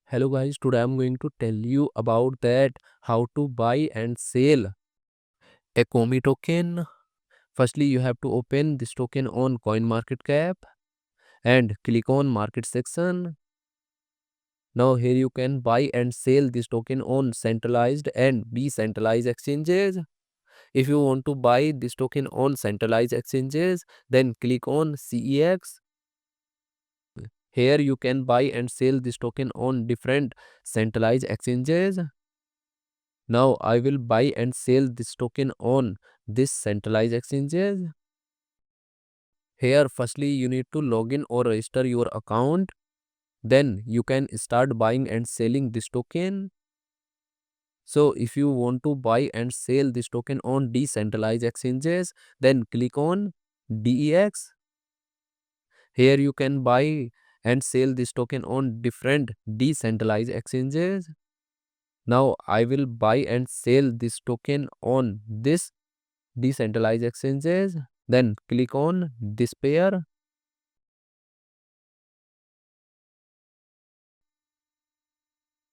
Hello guys, today I'm going to tell you about that how to buy and sell a Komi token. Firstly, you have to open this token on CoinMarketCap and click on market section. Now here you can buy and sell this token on centralized and decentralized exchanges. If you want to buy this token on centralized exchanges, then click on CEX. Here you can buy and sell this token on different centralized exchanges. Now I will buy and sell this token on this centralized exchanges. Here firstly you need to log in or register your account. Then you can start buying and selling this token. So if you want to buy and sell this token on decentralized exchanges, then click on DEX. Here you can buy and sell this token on different decentralized exchanges. Now I will buy and sell this token on this decentralized exchanges. Then click on this pair.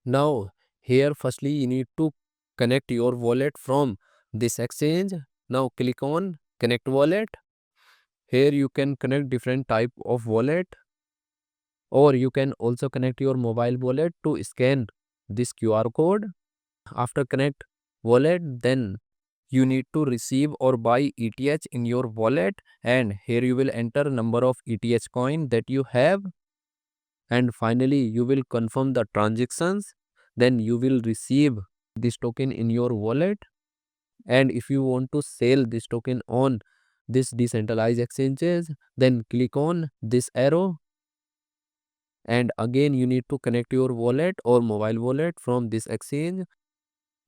Now here firstly you need to connect your wallet from this exchange. Now click on connect wallet. Here you can connect different type of wallet, or you can also connect your mobile wallet to scan this QR code. After connect wallet, then you need to receive or buy ETH in your wallet, and here you will enter number of ETH coin that you have, and finally you will confirm the transactions. Then you will receive this token in your wallet. And if you want to sell this token on this decentralized exchanges, then click on this arrow, and again you need to connect your wallet or mobile wallet from this exchange,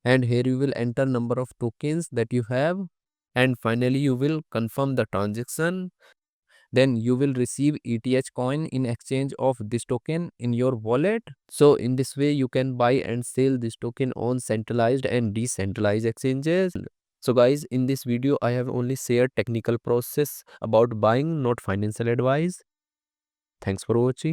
and here you will enter number of tokens that you have, and finally you will confirm the transaction. Then you will receive ETH coin in exchange of this token in your wallet. So in this way you can buy and sell this token on centralized and decentralized exchanges. So guys, in this video I have only shared technical process about buying, not financial advice. Thanks for watching.